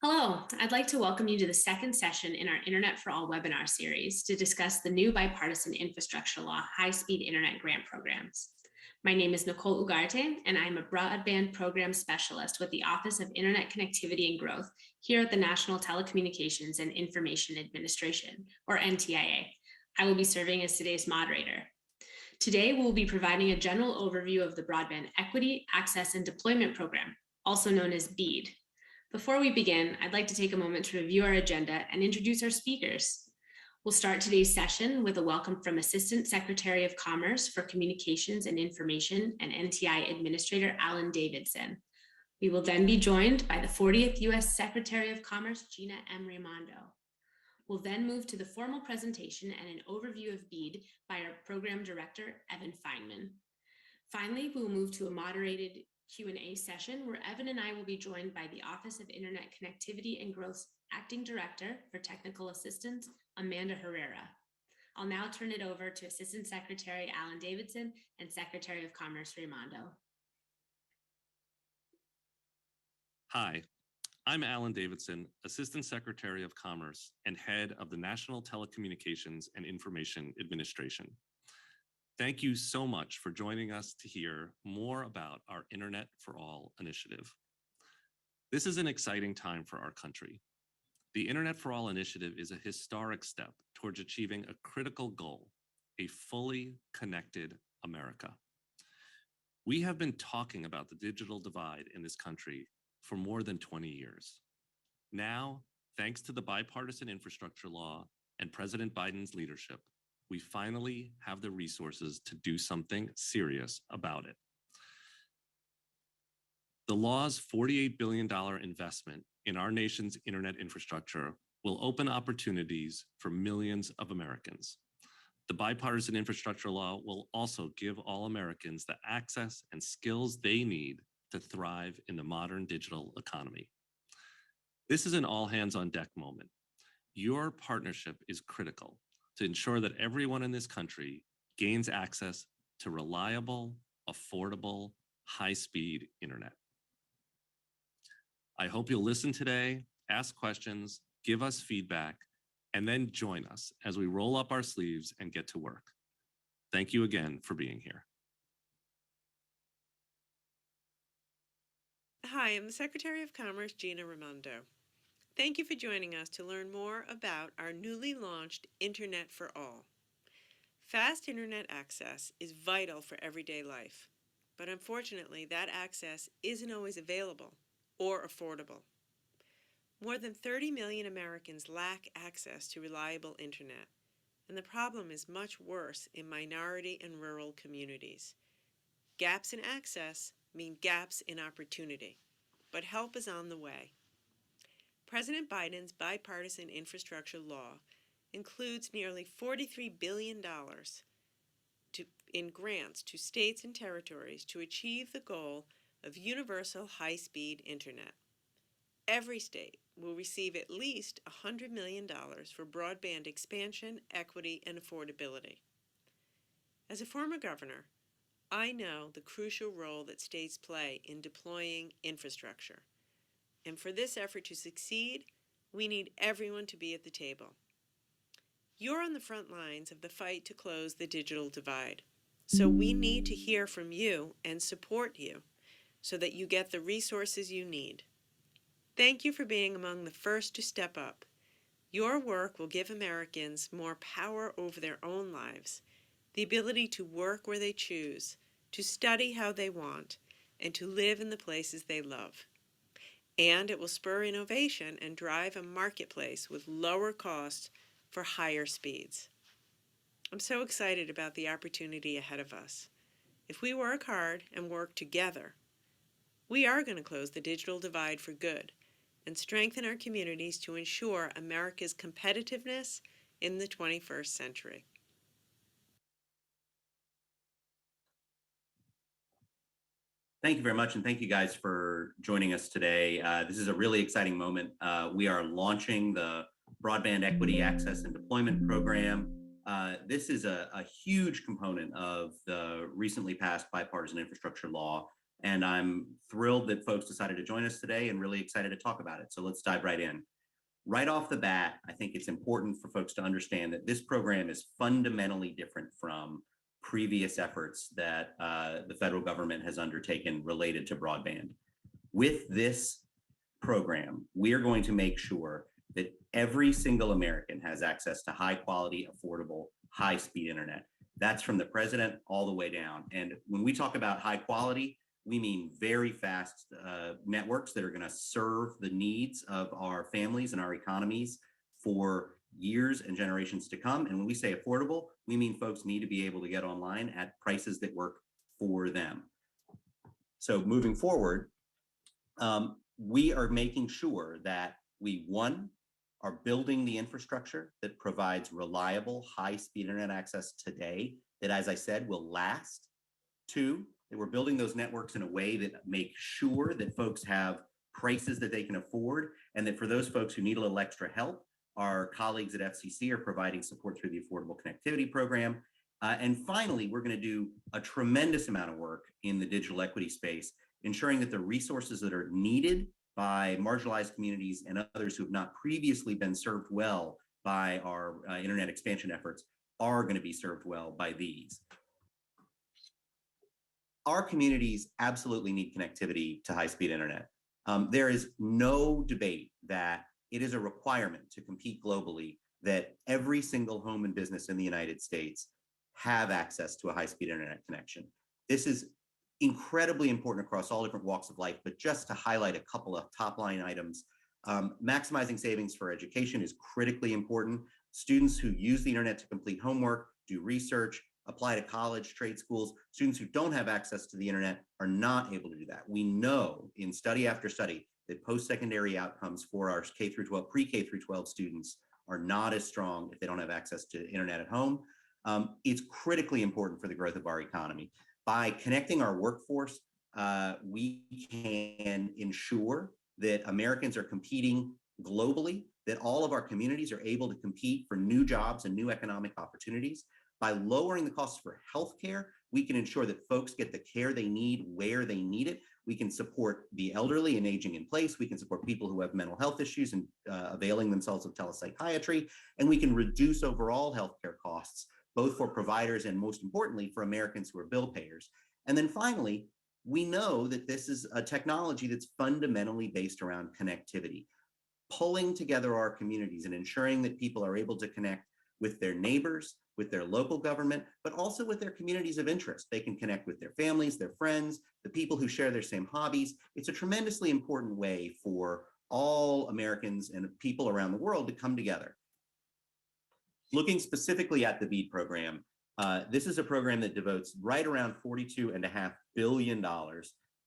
Hello, I'd like to welcome you to the second session in our Internet for All webinar series to discuss the new Bipartisan Infrastructure Law high-speed internet grant programs. My name is Nicole Ugarte, and I'm a Broadband Program Specialist with the Office of Internet Connectivity and Growth here at the National Telecommunications and Information Administration, or NTIA. I will be serving as today's moderator. Today, we'll be providing a general overview of the Broadband Equity, Access, and Deployment Program, also known as BEAD. Before we begin, I'd like to take a moment to review our agenda and introduce our speakers. We'll start today's session with a welcome from Assistant Secretary of Commerce for Communications and Information and NTI Administrator Alan Davidson. We will then be joined by the 40th U.S. Secretary of Commerce, Gina Raimondo. We'll then move to the formal presentation and an overview of BEAD by our Program Director, Evan Feynman. Finally, we will move to a moderated Q&A session where Evan and I will be joined by the Office of Internet Connectivity and Growth's Acting Director for Technical Assistance, Amanda Herrera. I'll now turn it over to Assistant Secretary Alan Davidson and Secretary of Commerce Raimondo. Hi, I'm Alan Davidson, Assistant Secretary of Commerce and Head of the National Telecommunications and Information Administration. Thank you so much for joining us to hear more about our Internet for All initiative. This is an exciting time for our country. The Internet for All initiative is a historic step towards achieving a critical goal, a fully connected America. We have been talking about the digital divide in this country for more than 20 years. Now, thanks to the Bipartisan Infrastructure Law and President Biden's leadership, we finally have the resources to do something serious about it. The law's $48 billion investment in our nation's internet infrastructure will open opportunities for millions of Americans. The Bipartisan Infrastructure Law will also give all Americans the access and skills they need to thrive in the modern digital economy. This is an all-hands-on-deck moment. Your partnership is critical to ensure that everyone in this country gains access to reliable, affordable, high-speed internet. I hope you'll listen today, ask questions, give us feedback, and then join us as we roll up our sleeves and get to work. Thank you again for being here. Hi, I'm the Secretary of Commerce, Gina Raimondo. Thank you for joining us to learn more about our newly launched Internet for All. Fast internet access is vital for everyday life, but unfortunately that access isn't always available or affordable. More than 30 million Americans lack access to reliable internet, and the problem is much worse in minority and rural communities. Gaps in access mean gaps in opportunity, but help is on the way. President Biden's Bipartisan Infrastructure Law includes nearly $43 billion in grants to states and territories to achieve the goal of universal high-speed internet. Every state will receive at least $100 million for broadband expansion, equity, and affordability. As a former governor, I know the crucial role that states play in deploying infrastructure. And for this effort to succeed, we need everyone to be at the table. You're on the front lines of the fight to close the digital divide. So we need to hear from you and support you so that you get the resources you need. Thank you for being among the first to step up. Your work will give Americans more power over their own lives, the ability to work where they choose, to study how they want, and to live in the places they love. And it will spur innovation and drive a marketplace with lower costs for higher speeds. I'm so excited about the opportunity ahead of us. If we work hard and work together, we are going to close the digital divide for good and strengthen our communities to ensure America's competitiveness in the 21st century. Thank you very much, and thank you guys for joining us today. This is a really exciting moment. We are launching the Broadband Equity, Access, and Deployment Program. This is a huge component of the recently passed Bipartisan Infrastructure Law And I'm thrilled that folks decided to join us today and really excited to talk about it. So let's dive right in. Right off the bat, I think it's important for folks to understand that this program is fundamentally different from previous efforts that the federal government has undertaken related to broadband. With this program, we are going to make sure that every single American has access to high quality, affordable, high speed internet. That's from the president all the way down. And when we talk about high quality, we mean very fast networks that are going to serve the needs of our families and our economies for years and generations to come. And when we say affordable, we mean folks need to be able to get online at prices that work for them. So moving forward, we are making sure that we, one, are building the infrastructure that provides reliable, high-speed internet access today that, as I said, will last. Two, that we're building those networks in a way that make sure that folks have prices that they can afford, and that for those folks who need a little extra help, our colleagues at FCC are providing support through the Affordable Connectivity Program. And finally, we're going to do a tremendous amount of work in the digital equity space, ensuring that the resources that are needed by marginalized communities and others who have not previously been served well by our internet expansion efforts are going to be served well by these. Our communities absolutely need connectivity to high-speed internet. There is no debate that it is a requirement to compete globally that every single home and business in the United States have access to a high-speed internet connection. This is incredibly important across all different walks of life, but just to highlight a couple of top-line items, maximizing savings for education is critically important. Students who use the internet to complete homework, do research, apply to college, trade schools, students who don't have access to the internet are not able to do that. We know in study after study that post-secondary outcomes for our K through 12, pre-K through 12 students are not as strong if they don't have access to internet at home. It's critically important for the growth of our economy. By connecting our workforce, we can ensure that Americans are competing globally, that all of our communities are able to compete for new jobs and new economic opportunities. By lowering the costs for healthcare, we can ensure that folks get the care they need where they need it. We can support the elderly and aging in place. We can support people who have mental health issues and availing themselves of telepsychiatry. And we can reduce overall healthcare costs, both for providers and most importantly, for Americans who are bill payers. And then finally, we know that this is a technology that's fundamentally based around connectivity, pulling together our communities and ensuring that people are able to connect with their neighbors, with their local government, but also with their communities of interest. They can connect with their families, their friends, the people who share their same hobbies. It's a tremendously important way for all Americans and people around the world to come together. Looking specifically at the BEAD program, this is a program that devotes right around $42.5 billion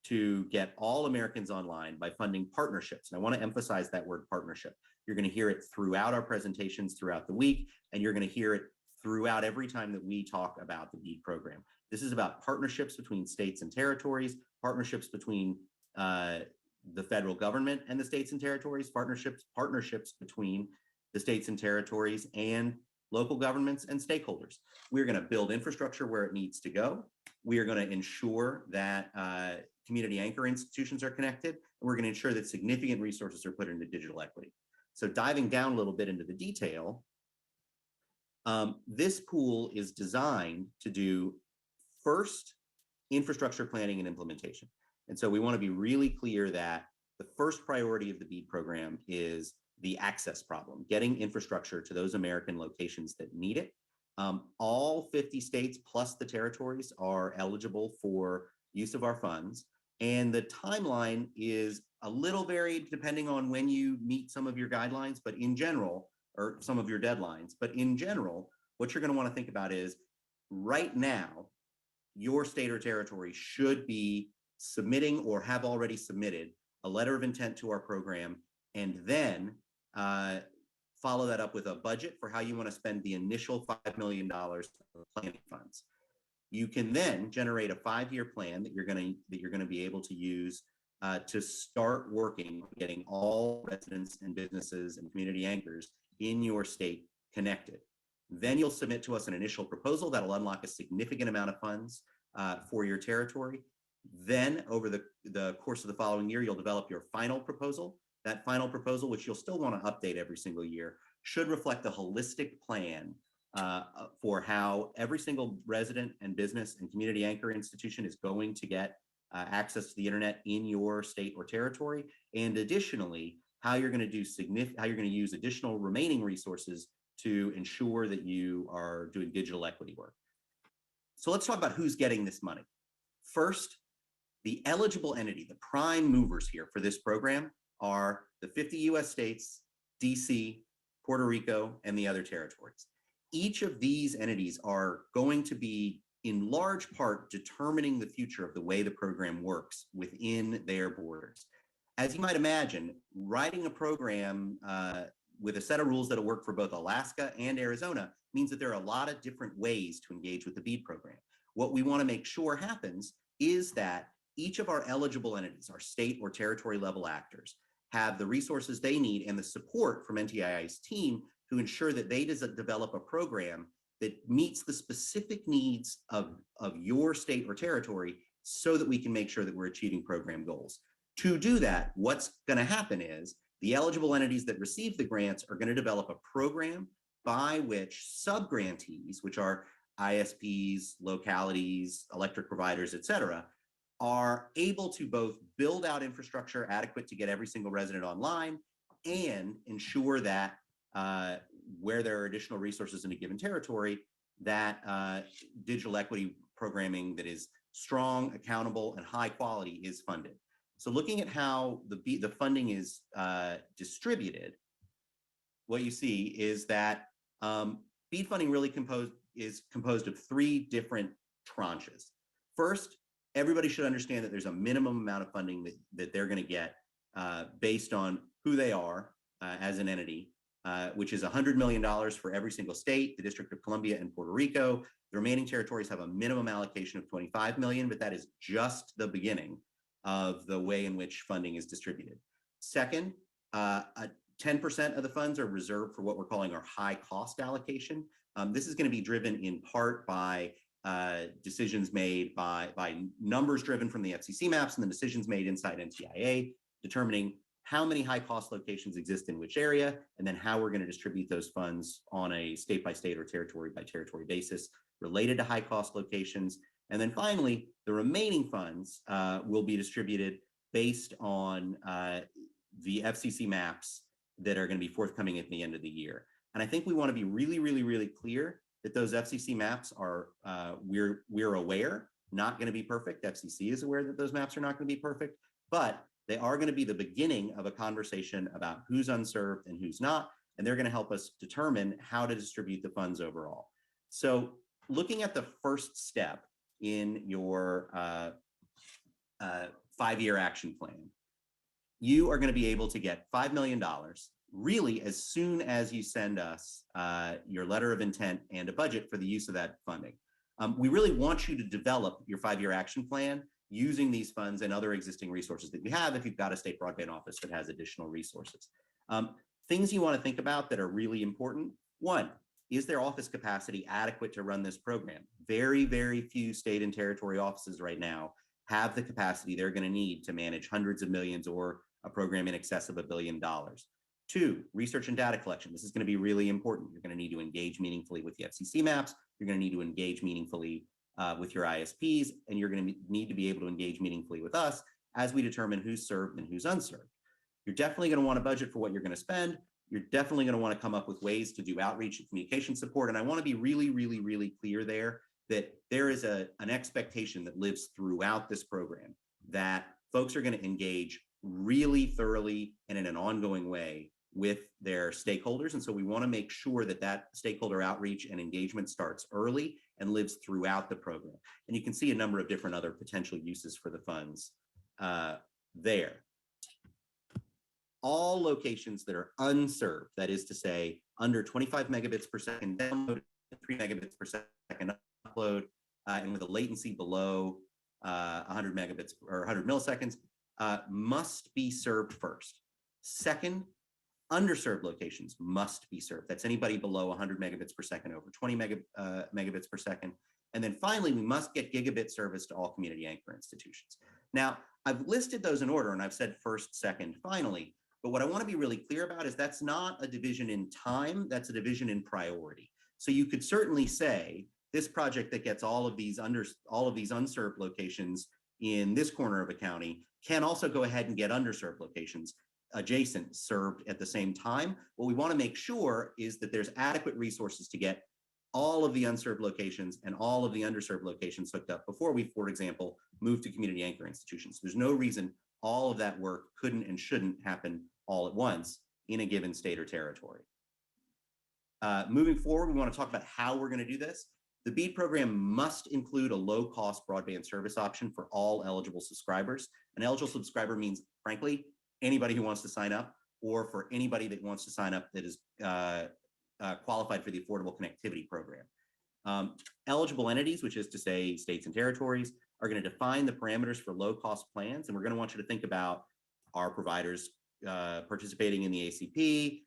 to get all Americans online by funding partnerships. And I want to emphasize that word partnership. You're going to hear it throughout our presentations throughout the week, and you're going to hear it throughout every time that we talk about the BEAD program. This is about partnerships between states and territories, partnerships between the federal government and the states and territories, partnerships between the states and territories and local governments and stakeholders. We're going to build infrastructure where it needs to go. We are going to ensure that community anchor institutions are connected, and we're going to ensure that significant resources are put into digital equity. So diving down a little bit into the detail, this pool is designed to do first infrastructure planning and implementation. And so we want to be really clear that the first priority of the BEAD program is the access problem, getting infrastructure to those American locations that need it. All 50 states plus the territories are eligible for use of our funds. And the timeline is a little varied depending on when you meet some of your guidelines, but in general, or some of your deadlines, but in general, what you're going to want to think about is right now, your state or territory should be submitting or have already submitted a letter of intent to our program, and then follow that up with a budget for how you want to spend the initial $5 million of planning funds. You can then generate a 5-year plan that you're going to be able to use to start working, getting all residents and businesses and community anchors in your state connected. Then you'll submit to us an initial proposal that'll unlock a significant amount of funds for your territory. Then over the course of the following year, you'll develop your final proposal. That final proposal, which you'll still want to update every single year, should reflect a holistic plan for how every single resident and business and community anchor institution is going to get access to the internet in your state or territory, and additionally, how you're going to use additional remaining resources to ensure that you are doing digital equity work. So let's talk about who's getting this money. First, the eligible entity, the prime movers here for this program are the 50 US states, DC, Puerto Rico, and the other territories. Each of these entities are going to be in large part determining the future of the way the program works within their borders. As you might imagine, writing a program with a set of rules that'll work for both Alaska and Arizona means that there are a lot of different ways to engage with the BEAD program. What we want to make sure happens is that each of our eligible entities, our state or territory level actors, have the resources they need and the support from NTII's team to ensure that they develop a program that meets the specific needs of your state or territory so that we can make sure that we're achieving program goals. To do that, what's going to happen is the eligible entities that receive the grants are going to develop a program by which subgrantees, which are ISPs, localities, electric providers, et cetera, are able to both build out infrastructure adequate to get every single resident online and ensure that where there are additional resources in a given territory, that digital equity programming that is strong, accountable, and high quality is funded. So looking at how the funding is distributed, what you see is that BEAD funding really is composed of three different tranches. First, everybody should understand that there's a minimum amount of funding that they're going to get based on who they are as an entity, which is $100 million for every single state, the District of Columbia and Puerto Rico. The remaining territories have a minimum allocation of 25 million, but that is just the beginning of the way in which funding is distributed. Second, 10% of the funds are reserved for what we're calling our high cost allocation. This is going to be driven in part by decisions made by numbers driven from the FCC maps and the decisions made inside NTIA, determining how many high cost locations exist in which area, and then how we're going to distribute those funds on a state by state or territory by territory basis related to high cost locations. And then finally, the remaining funds will be distributed based on the FCC maps that are going to be forthcoming at the end of the year. And I think we want to be really, really, really clear that those FCC maps are, we're aware, not going to be perfect. FCC is aware that those maps are not going to be perfect, but they are going to be the beginning of a conversation about who's unserved and who's not, and they're going to help us determine how to distribute the funds overall. So looking at the first step in your 5-year action plan, you are going to be able to get $5 million really as soon as you send us your letter of intent and a budget for the use of that funding. We really want you to develop your 5-year action plan using these funds and other existing resources that you have if you've got a state broadband office that has additional resources. Things you want to think about that are really important. One, is their office capacity adequate to run this program? Very, very few state and territory offices right now have the capacity they're going to need to manage hundreds of millions or a program in excess of $1 billion. Two, research and data collection. This is going to be really important. You're going to need to engage meaningfully with the FCC maps. You're going to need to engage meaningfully with your ISPs, and you're going to need to be able to engage meaningfully with us as we determine who's served and who's unserved. You're definitely going to want a budget for what you're going to spend. You're definitely going to want to come up with ways to do outreach and communication support. And I want to be really, really, really clear there that there is an expectation that lives throughout this program that folks are going to engage really thoroughly and in an ongoing way with their stakeholders. And so we want to make sure that that stakeholder outreach and engagement starts early and lives throughout the program. And you can see a number of different other potential uses for the funds there. All locations that are unserved, that is to say, under 25 megabits per second download, 3 megabits per second upload, and with a latency below 100 megabits or 100 milliseconds, must be served first. Second, underserved locations must be served. That's anybody below 100 megabits per second, over 20 megabits per second. And then finally, we must get gigabit service to all community anchor institutions. Now, I've listed those in order, and I've said first, second, finally. But what I want to be really clear about is that's not a division in time, that's a division in priority. So you could certainly say this project that gets all of these unserved locations in this corner of a county can also go ahead and get underserved locations adjacent served at the same time. What we want to make sure is that there's adequate resources to get all of the unserved locations and all of the underserved locations hooked up before we, for example, move to community anchor institutions. There's no reason all of that work couldn't and shouldn't happen all at once in a given state or territory. Moving forward, we want to talk about how we're going to do this. The BEAD program must include a low-cost broadband service option for all eligible subscribers. An eligible subscriber means, frankly, anybody who wants to sign up, or for anybody that wants to sign up that is qualified for the Affordable Connectivity Program. Eligible entities, which is to say states and territories, are going to define the parameters for low-cost plans, and we're going to want you to think about, are providers participating in the ACP?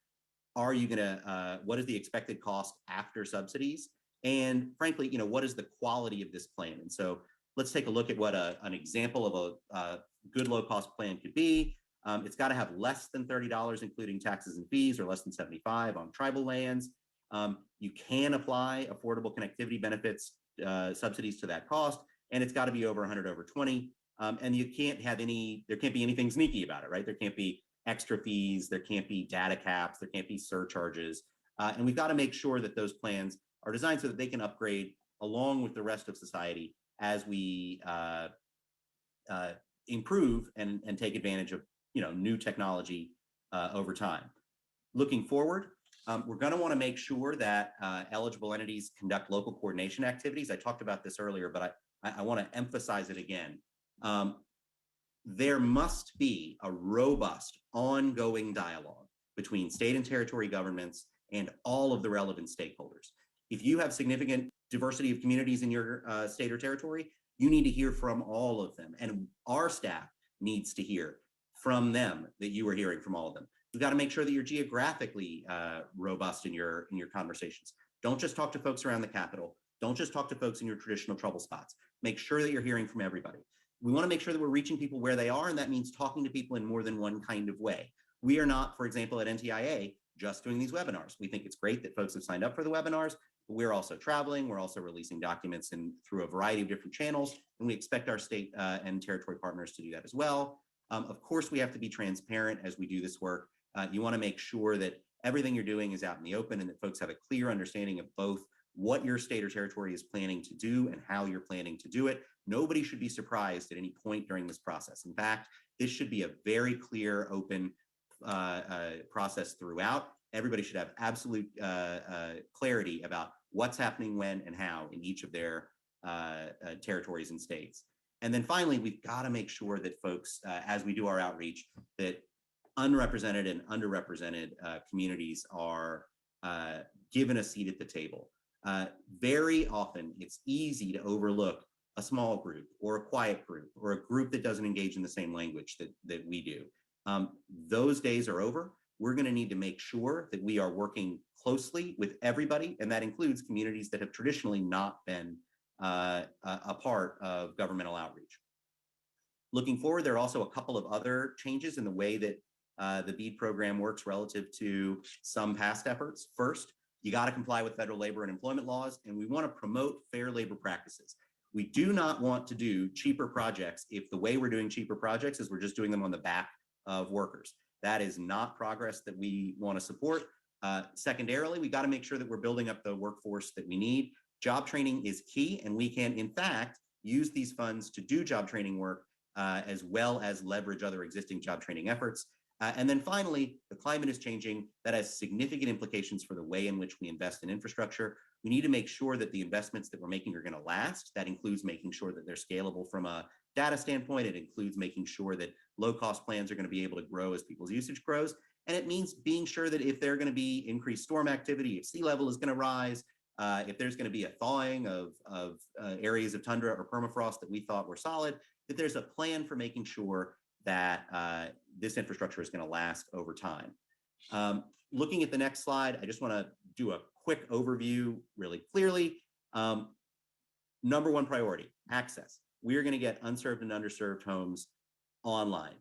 Are you going to, what is the expected cost after subsidies? And frankly, what is the quality of this plan? And so let's take a look at what an example of a good low-cost plan could be. It's got to have less than $30, including taxes and fees, or less than 75 on tribal lands. You can apply affordable connectivity benefits, subsidies to that cost, and it's got to be over 100 over 20. And you can't have there can't be anything sneaky about it, right? There can't be extra fees, there can't be data caps, there can't be surcharges. And we've got to make sure that those plans are designed so that they can upgrade along with the rest of society as we improve and take advantage of new technology over time. Looking forward, we're going to want to make sure that eligible entities conduct local coordination activities. I talked about this earlier, but I want to emphasize it again. There must be a robust, ongoing dialogue between state and territory governments and all of the relevant stakeholders. If you have significant diversity of communities in your state or territory, you need to hear from all of them. And our staff needs to hear from them that you are hearing from all of them. You've got to make sure that you're geographically robust in your conversations. Don't just talk to folks around the Capitol. Don't just talk to folks in your traditional trouble spots. Make sure that you're hearing from everybody. We want to make sure that we're reaching people where they are, and that means talking to people in more than one kind of way. We are not, for example, at NTIA, just doing these webinars. We think it's great that folks have signed up for the webinars, but we're also traveling. We're also releasing documents through a variety of different channels, and we expect our state and territory partners to do that as well. Of course, we have to be transparent as we do this work. You want to make sure that everything you're doing is out in the open and that folks have a clear understanding of both what your state or territory is planning to do and how you're planning to do it. Nobody should be surprised at any point during this process. In fact, this should be a very clear, open process throughout. Everybody should have absolute clarity about what's happening when and how in each of their territories and states. And then finally, we've got to make sure that folks, as we do our outreach, that unrepresented and underrepresented communities are given a seat at the table. Very often, it's easy to overlook a small group or a quiet group or a group that doesn't engage in the same language that we do. Those days are over. We're going to need to make sure that we are working closely with everybody, and that includes communities that have traditionally not been a part of governmental outreach. Looking forward, there are also a couple of other changes in the way that the BEAD program works relative to some past efforts. First, you got to comply with federal labor and employment laws, and we want to promote fair labor practices. We do not want to do cheaper projects if the way we're doing cheaper projects is we're just doing them on the back of workers. That is not progress that we want to support. Secondarily, we got to make sure that we're building up the workforce that we need. Job training is key, and we can, in fact, use these funds to do job training work as well as leverage other existing job training efforts. And then finally, the climate is changing. That has significant implications for the way in which we invest in infrastructure. We need to make sure that the investments that we're making are going to last. That includes making sure that they're scalable from a data standpoint. It includes making sure that low-cost plans are going to be able to grow as people's usage grows. And it means being sure that if there are going to be increased storm activity, if sea level is going to rise, if there's going to be a thawing of areas of tundra or permafrost that we thought were solid, that there's a plan for making sure that this infrastructure is going to last over time. Looking at the next slide, I just want to do a quick overview really clearly. number one priority, access. We are going to get unserved and underserved homes online.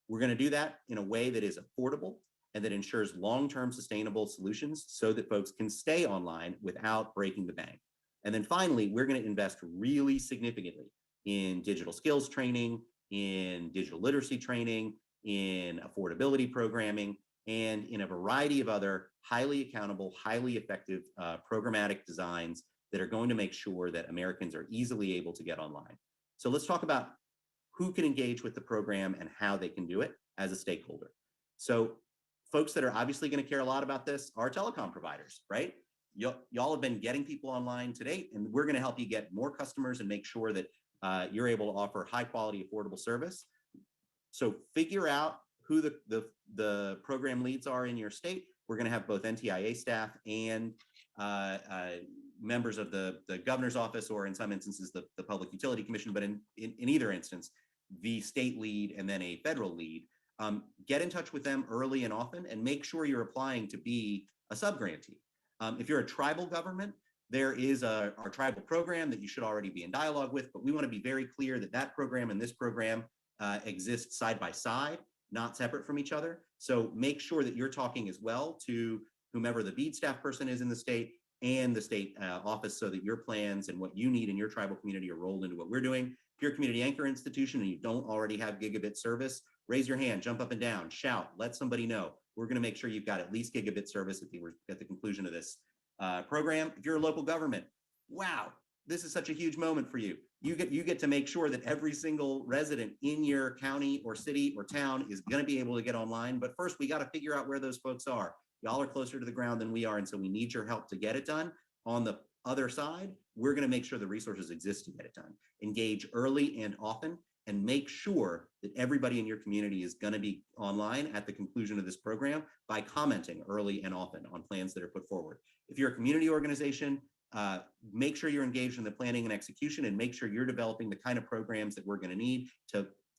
We're going to do that in a way that is affordable and that ensures long-term sustainable solutions so that folks can stay online without breaking the bank. And then finally, we're going to invest really significantly in digital skills training, in digital literacy training, in affordability programming, and in a variety of other highly accountable, highly effective programmatic designs that are going to make sure that Americans are easily able to get online. So let's talk about who can engage with the program and how they can do it as a stakeholder. So folks that are obviously going to care a lot about this are telecom providers, right? Y'all have been getting people online to date, and we're going to help you get more customers and make sure that you're able to offer high quality, affordable service. So figure out who the program leads are in your state. We're going to have both NTIA staff and members of the governor's office, or in some instances, the Public Utility Commission, but in either instance, the state lead and then a federal lead. Get in touch with them early and often, and make sure you're applying to be a subgrantee. If you're a tribal government, there is our tribal program that you should already be in dialogue with, but we want to be very clear that that program and this program exist side by side, not separate from each other. So make sure that you're talking as well to whomever the BEAD staff person is in the state and the state office, so that your plans and what you need in your tribal community are rolled into what we're doing. If you're a community anchor institution and you don't already have gigabit service, raise your hand, jump up and down, shout, let somebody know. We're going to make sure you've got at least gigabit service at the conclusion of this program. If you're a local government, wow, this is such a huge moment for you. You get to make sure that every single resident in your county or city or town is going to be able to get online. But first, we got to figure out where those folks are. Y'all are closer to the ground than we are, and so we need your help to get it done. On the other side, we're going to make sure the resources exist to get it done. Engage early and often, and make sure that everybody in your community is going to be online at the conclusion of this program by commenting early and often on plans that are put forward. If you're a community organization, make sure you're engaged in the planning and execution, and make sure you're developing the kind of programs that we're going to need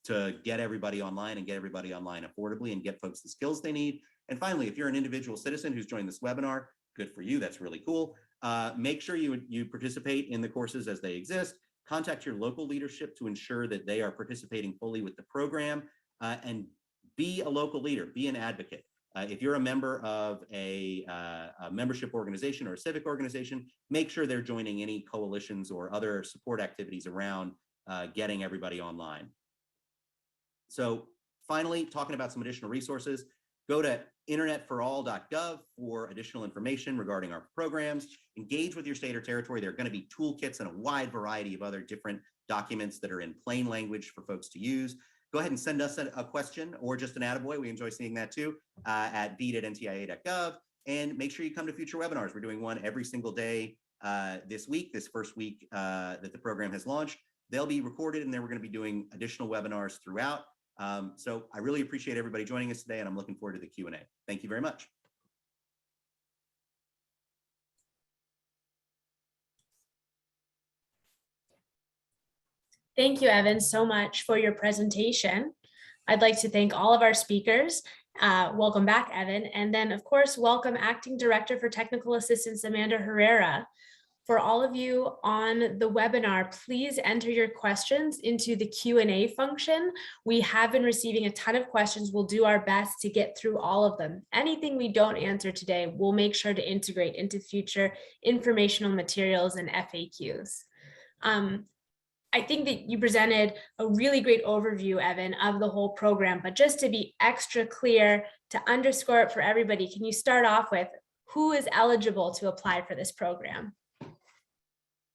to get everybody online and get everybody online affordably and get folks the skills they need. And finally, if you're an individual citizen who's joined this webinar, good for you, that's really cool. Make sure you participate in the courses as they exist. Contact your local leadership to ensure that they are participating fully with the program, and be a local leader, be an advocate. If you're a member of a membership organization or a civic organization, make sure they're joining any coalitions or other support activities around getting everybody online. So finally, talking about some additional resources, go to internetforall.gov for additional information regarding our programs. Engage with your state or territory. There are going to be toolkits and a wide variety of other different documents that are in plain language for folks to use. Go ahead and send us a question or just an attaboy. We enjoy seeing that too, at bead@ntia.gov. And make sure you come to future webinars. We're doing one every single day this first week that the program has launched. They'll be recorded, and then we're going to be doing additional webinars throughout. So I really appreciate everybody joining us today, and I'm looking forward to the Q&A. Thank you very much. Thank you, Evan, so much for your presentation. I'd like to thank all of our speakers. Welcome back, Evan. And then, of course, welcome Acting Director for Technical Assistance, Amanda Herrera. For all of you on the webinar, please enter your questions into the Q&A function. We have been receiving a ton of questions. We'll do our best to get through all of them. Anything we don't answer today, we'll make sure to integrate into future informational materials and FAQs. I think that you presented a really great overview, Evan, of the whole program, but just to be extra clear, to underscore it for everybody, can you start off with who is eligible to apply for this program?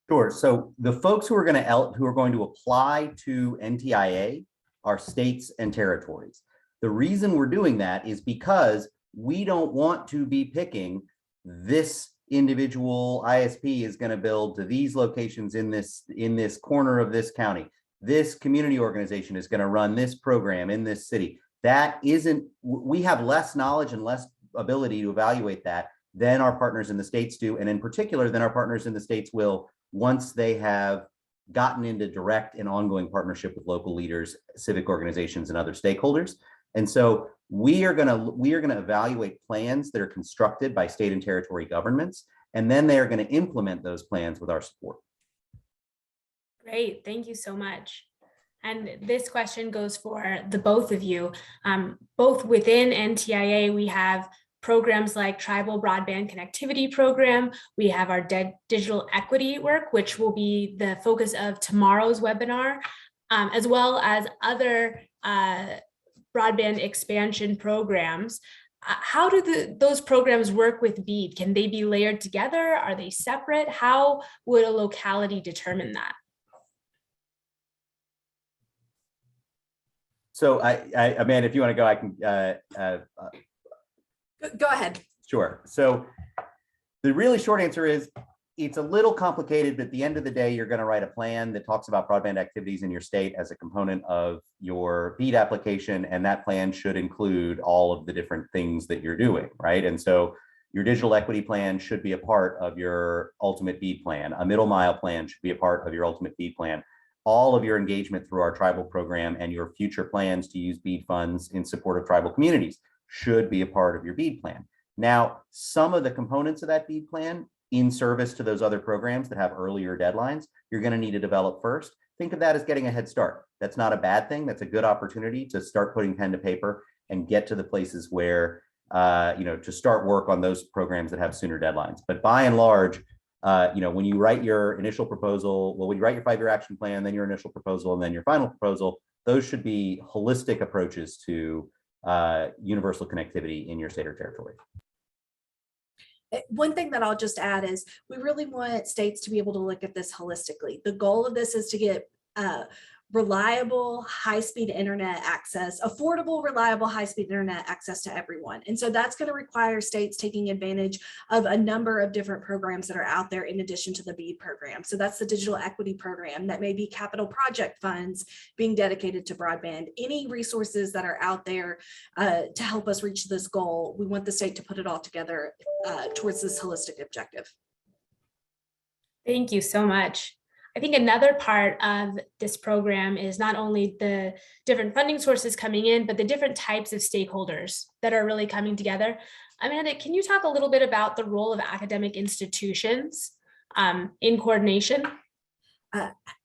Sure. So the folks who are going to apply to NTIA are states and territories. The reason we're doing that is because we don't want to be picking this individual ISP is going to build to these locations in this corner of this county. This community organization is going to run this program in this city. That isn't, we have less knowledge and less ability to evaluate that than our partners in the states do, and in particular than our partners in the states will once they have gotten into direct and ongoing partnership with local leaders, civic organizations, and other stakeholders. And so we are going to evaluate plans that are constructed by state and territory governments, and then they are going to implement those plans with our support. Great, thank you so much. And this question goes for the both of you. Both within NTIA, we have programs like Tribal Broadband Connectivity Program. We have our digital equity work, which will be the focus of tomorrow's webinar, as well as other broadband expansion programs. How do those programs work with BEAD? Can they be layered together? Are they separate? How would a locality determine that? So Amanda, if you want to go, I can. Go ahead. Sure. So the really short answer is it's a little complicated, but at the end of the day, you're going to write a plan that talks about broadband activities in your state as a component of your BEAD application. And that plan should include all of the different things that you're doing, right? And so your digital equity plan should be a part of your ultimate BEAD plan. A middle mile plan should be a part of your ultimate BEAD plan. All of your engagement through our tribal program and your future plans to use BEAD funds in support of tribal communities should be a part of your BEAD plan. Now, some of the components of that BEAD plan in service to those other programs that have earlier deadlines, you're going to need to develop first. Think of that as getting a head start. That's not a bad thing. That's a good opportunity to start putting pen to paper and get to the places where, to start work on those programs that have sooner deadlines. But by and large, when you write your initial proposal, when you write your 5-year action plan, then your initial proposal, and then your final proposal, those should be holistic approaches to universal connectivity in your state or territory. One thing that I'll just add is we really want states to be able to look at this holistically. The goal of this is to get reliable, high-speed internet access, affordable, reliable, high-speed internet access to everyone. And so that's going to require states taking advantage of a number of different programs that are out there in addition to the BEAD program. So that's the digital equity program. That may be capital project funds being dedicated to broadband. Any resources that are out there to help us reach this goal, we want the state to put it all together towards this holistic objective. Thank you so much. I think another part of this program is not only the different funding sources coming in, but the different types of stakeholders that are really coming together. Amanda, can you talk a little bit about the role of academic institutions in coordination?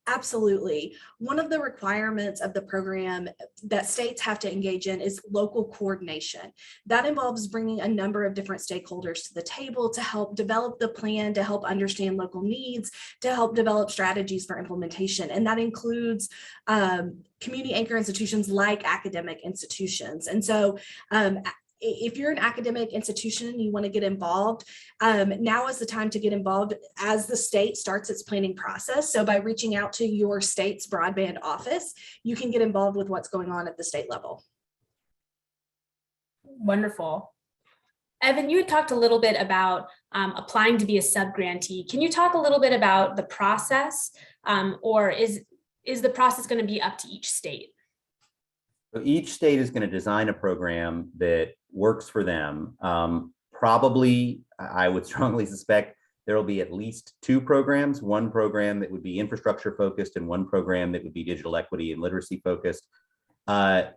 Absolutely. One of the requirements of the program that states have to engage in is local coordination. That involves bringing a number of different stakeholders to the table to help develop the plan, to help understand local needs, to help develop strategies for implementation. And that includes community anchor institutions like academic institutions. And so if you're an academic institution and you want to get involved, now is the time to get involved as the state starts its planning process. So by reaching out to your state's broadband office, you can get involved with what's going on at the state level. Wonderful. Evan, you had talked a little bit about applying to be a subgrantee. Can you talk a little bit about the process, or is the process going to be up to each state? So each state is going to design a program that works for them. Probably, I would strongly suspect there will be at least 2 programs, one program that would be infrastructure focused and one program that would be digital equity and literacy focused. But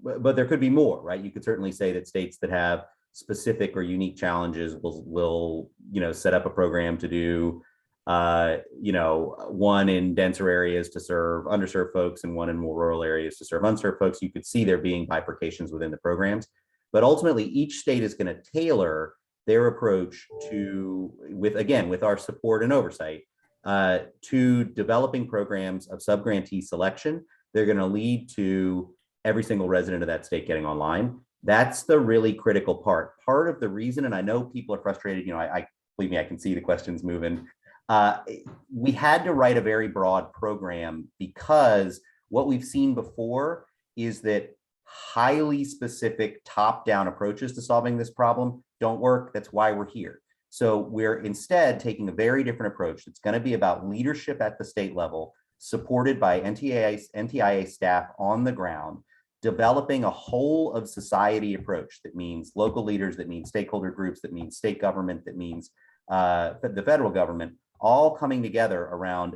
there could be more, right? You could certainly say that states that have specific or unique challenges will set up a program to do one in denser areas to serve underserved folks and one in more rural areas to serve unserved folks. You could see there being bifurcations within the programs, but ultimately each state is going to tailor their approach with our support and oversight to developing programs of subgrantee selection. They're going to lead to every single resident of that state getting online. That's the really critical part. Part of the reason, and I know people are frustrated, believe me, I can see the questions moving. We had to write a very broad program because what we've seen before is that highly specific top-down approaches to solving this problem don't work. That's why we're here. So we're instead taking a very different approach. It's going to be about leadership at the state level, supported by NTIA staff on the ground, developing a whole of society approach that means local leaders, that means stakeholder groups, that means state government, that means the federal government, all coming together around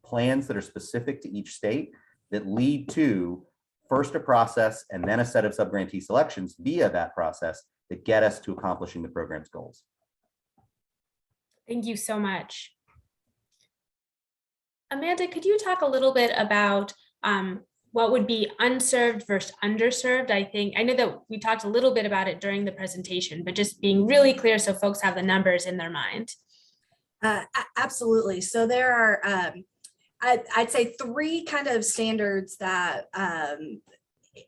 plans that are specific to each state that lead to first a process and then a set of subgrantee selections via that process that get us to accomplishing the program's goals. Thank you so much. Amanda, could you talk a little bit about what would be unserved versus underserved? I know that we talked a little bit about it during the presentation, but just being really clear so folks have the numbers in their mind. Absolutely. So there are, I'd say, three kind of standards that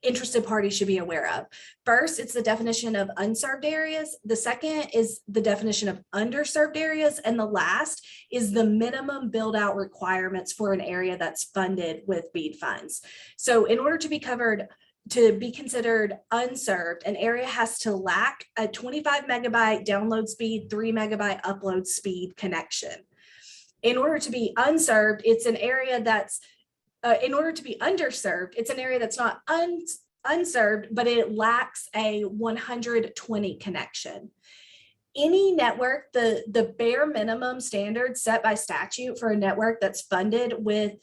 interested parties should be aware of. First, it's the definition of unserved areas. The second is the definition of underserved areas. And the last is the minimum build out requirements for an area that's funded with BEAD funds. So in order to be considered unserved, an area has to lack a 25 megabyte download speed, 3 megabyte upload speed connection. In order to be unserved, it's an area that's in order to be underserved, it's an area that's not unserved, but it lacks a 120 connection. Any network, the bare minimum standard set by statute for a network that's funded with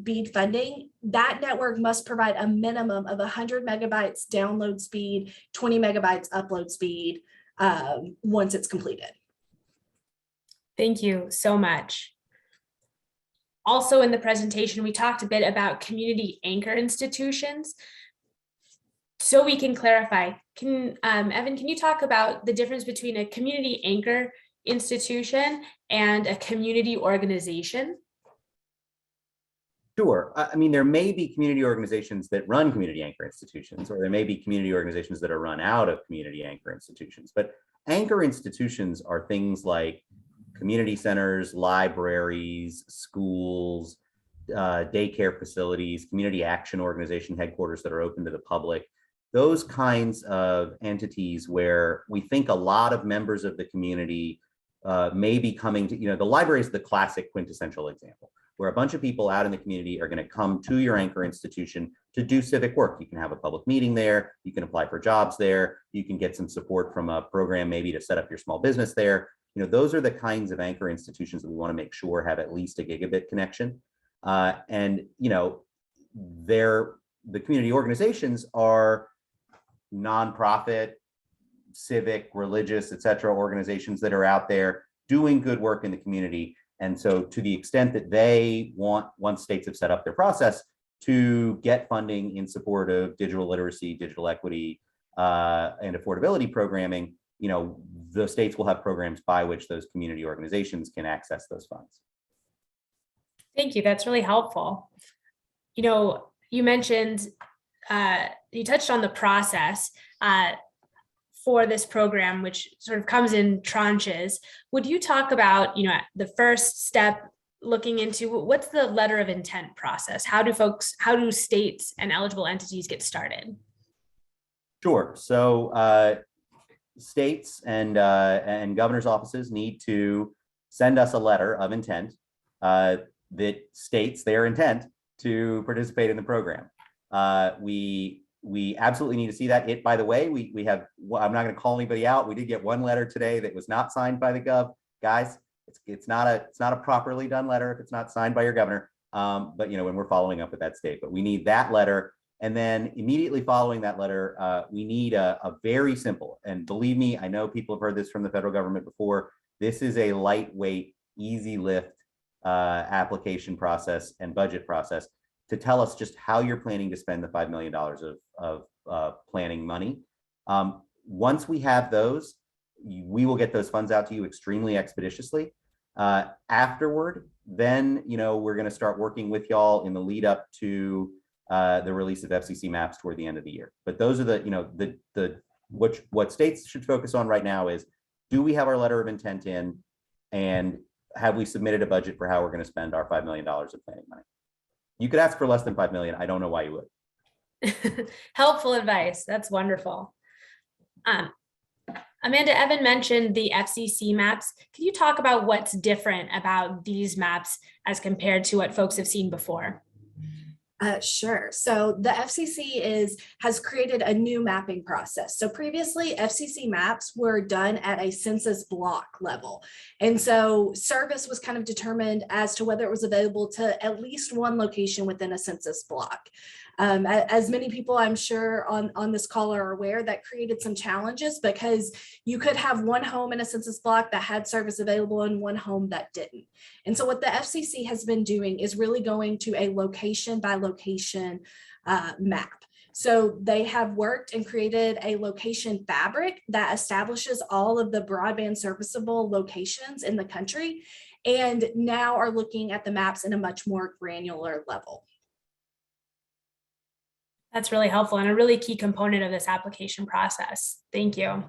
BEAD funding, that network must provide a minimum of 100 megabytes download speed, 20 megabytes upload speed once it's completed. Thank you so much. Also in the presentation, we talked a bit about community anchor institutions. So we can clarify, Evan, can you talk about the difference between a community anchor institution and a community organization? Sure. I mean, there may be community organizations that run community anchor institutions, or there may be community organizations that are run out of community anchor institutions. But anchor institutions are things like community centers, libraries, schools, daycare facilities, community action organization headquarters that are open to the public, those kinds of entities where we think a lot of members of the community may be coming to, the library is the classic quintessential example, where a bunch of people out in the community are going to come to your anchor institution to do civic work. You can have a public meeting there, you can apply for jobs there, you can get some support from a program maybe to set up your small business there. Those are the kinds of anchor institutions that we want to make sure have at least a gigabit connection. And the community organizations are nonprofit, civic, religious, et cetera, organizations that are out there doing good work in the community. And so to the extent that they want, once states have set up their process, to get funding in support of digital literacy, digital equity, and affordability programming, the states will have programs by which those community organizations can access those funds. Thank you. That's really helpful. You mentioned, you touched on the process for this program, which sort of comes in tranches. Would you talk about, the first step looking into what's the letter of intent process? How do states and eligible entities get started? Sure. So states and governor's offices need to send us a letter of intent that states their intent to participate in the program. We absolutely need to see that. By the way, we have, I'm not going to call anybody out. We did get one letter today that was not signed by the gov. Guys, it's not a properly done letter if it's not signed by your governor. But when we're following up with that state, but we need that letter. And then immediately following that letter, we need a very simple, and believe me, I know people have heard this from the federal government before. This is a lightweight, easy lift application process and budget process to tell us just how you're planning to spend the $5 million of planning money. Once we have those, we will get those funds out to you extremely expeditiously. Afterward, then we're going to start working with y'all in the lead up to the release of FCC maps toward the end of the year. But those are what states should focus on right now is, do we have our letter of intent in, and have we submitted a budget for how we're going to spend our $5 million of planning money? You could ask for less than 5 million. I don't know why you would. Helpful advice. That's wonderful. Amanda, Evan mentioned the FCC maps. Can you talk about what's different about these maps as compared to what folks have seen before? Sure. So the FCC has created a new mapping process. So previously, FCC maps were done at a census block level. And so service was kind of determined as to whether it was available to at least one location within a census block. As many people I'm sure on this call are aware, that created some challenges because you could have one home in a census block that had service available and one home that didn't. And so what the FCC has been doing is really going to a location by location map. So they have worked and created a location fabric that establishes all of the broadband serviceable locations in the country, and now are looking at the maps in a much more granular level. That's really helpful and a really key component of this application process. Thank you.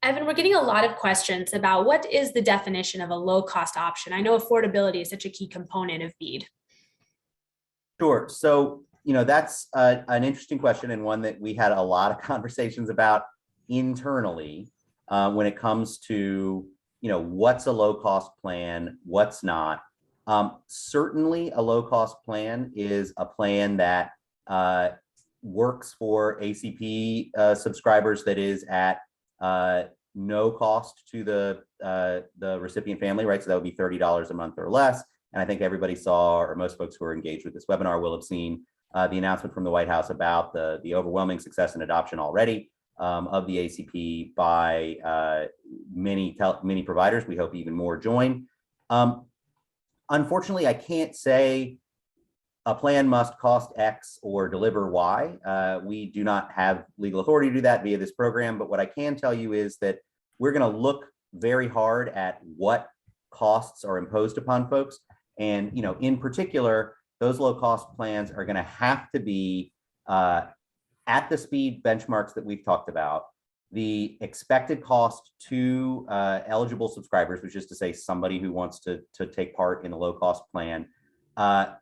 Evan, we're getting a lot of questions about what is the definition of a low-cost option. I know affordability is such a key component of BEAD. Sure. So, that's an interesting question, and one that we had a lot of conversations about internally when it comes to, what's a low-cost plan, what's not. Certainly a low-cost plan is a plan that works for ACP subscribers, that is at no cost to the recipient family, right? So that would be $30 a month or less. And I think everybody saw, or most folks who are engaged with this webinar will have seen the announcement from the White House about the overwhelming success and adoption already of the ACP by many providers. We hope even more join. Unfortunately, I can't say a plan must cost X or deliver Y. We do not have legal authority to do that via this program, but what I can tell you is that we're going to look very hard at what costs are imposed upon folks. And, in particular, those low cost plans are going to have to be at the speed benchmarks that we've talked about. The expected cost to eligible subscribers, which is to say somebody who wants to take part in a low cost plan,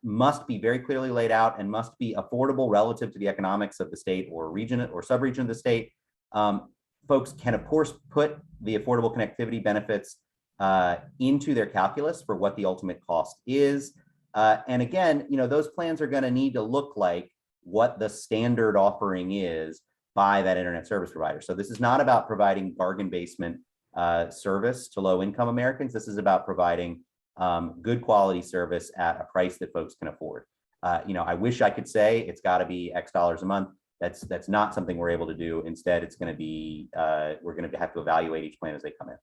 must be very clearly laid out and must be affordable relative to the economics of the state or region or subregion of the state. Folks can, of course, put the affordable connectivity benefits into their calculus for what the ultimate cost is. And again, those plans are going to need to look like what the standard offering is by that internet service provider. So this is not about providing bargain basement service to low income Americans. This is about providing good quality service at a price that folks can afford. I wish I could say it's got to be X dollars a month. That's not something we're able to do. Instead, it's going to be, we're going to have to evaluate each plan as they come in.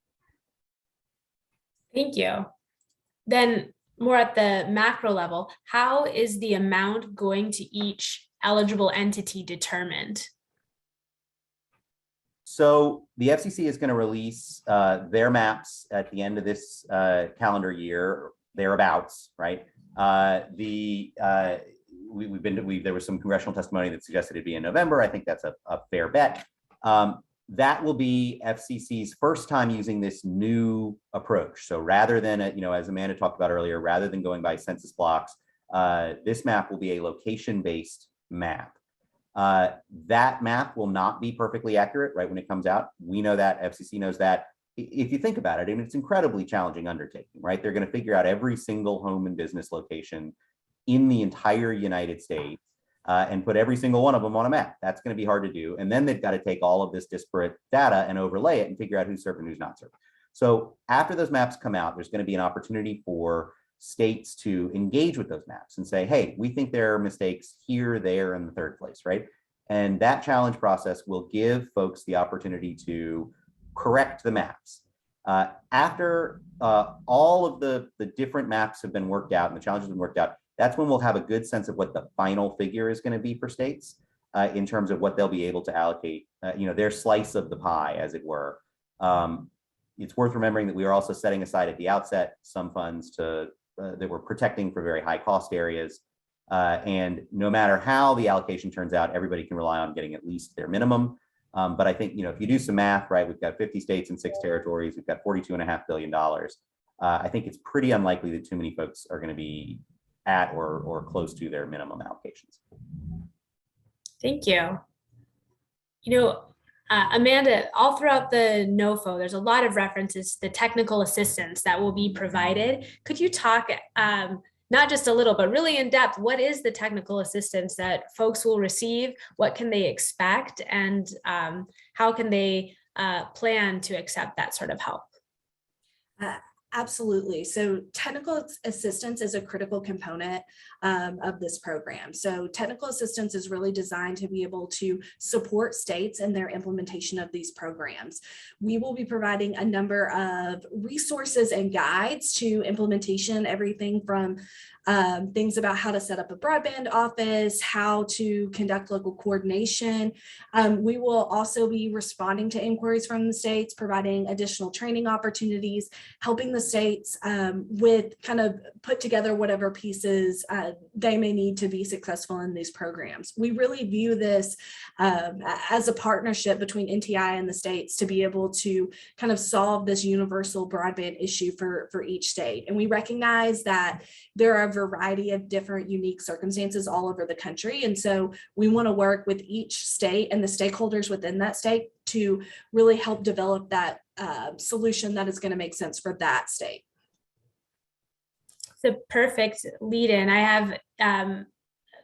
Thank you. Then more at the macro level, how is the amount going to each eligible entity determined? So the FCC is going to release their maps at the end of this calendar year, thereabouts, right? There was some congressional testimony that suggested it'd be in November. I think that's a fair bet. That will be FCC's first time using this new approach. So rather than, as Amanda talked about earlier, rather than going by census blocks, this map will be a location-based map. That map will not be perfectly accurate, right, when it comes out. We know that, FCC knows that. If you think about it, it's incredibly challenging undertaking, right? They're going to figure out every single home and business location in the entire United States and put every single one of them on a map. That's going to be hard to do. And then they've got to take all of this disparate data and overlay it and figure out who's served and who's not served. So after those maps come out, there's going to be an opportunity for states to engage with those maps and say, hey, we think there are mistakes here, there, and the third place, right? And that challenge process will give folks the opportunity to correct the maps. After all of the different maps have been worked out and the challenges have been worked out, that's when we'll have a good sense of what the final figure is going to be for states in terms of what they'll be able to allocate, their slice of the pie, as it were. It's worth remembering that we are also setting aside at the outset some funds that we're protecting for very high cost areas. And no matter how the allocation turns out, everybody can rely on getting at least their minimum. But I think, if you do some math, right, we've got 50 states and 6 territories, we've got $42.5 billion. I think it's pretty unlikely that too many folks are going to be at or close to their minimum allocations. Thank you. Amanda, all throughout the NOFO, there's a lot of references to the technical assistance that will be provided. Could you talk not just a little, but really in depth, what is the technical assistance that folks will receive? What can they expect? And how can they plan to accept that sort of help? Absolutely. So technical assistance is a critical component of this program. So technical assistance is really designed to be able to support states in their implementation of these programs. We will be providing a number of resources and guides to implementation, everything from things about how to set up a broadband office, how to conduct local coordination. We will also be responding to inquiries from the states, providing additional training opportunities, helping the states with kind of put together whatever pieces they may need to be successful in these programs. We really view this as a partnership between NTI and the states to be able to kind of solve this universal broadband issue for each state. And we recognize that there are a variety of different unique circumstances all over the country. And so we want to work with each state and the stakeholders within that state to really help develop that solution that is going to make sense for that state. The perfect lead in. I have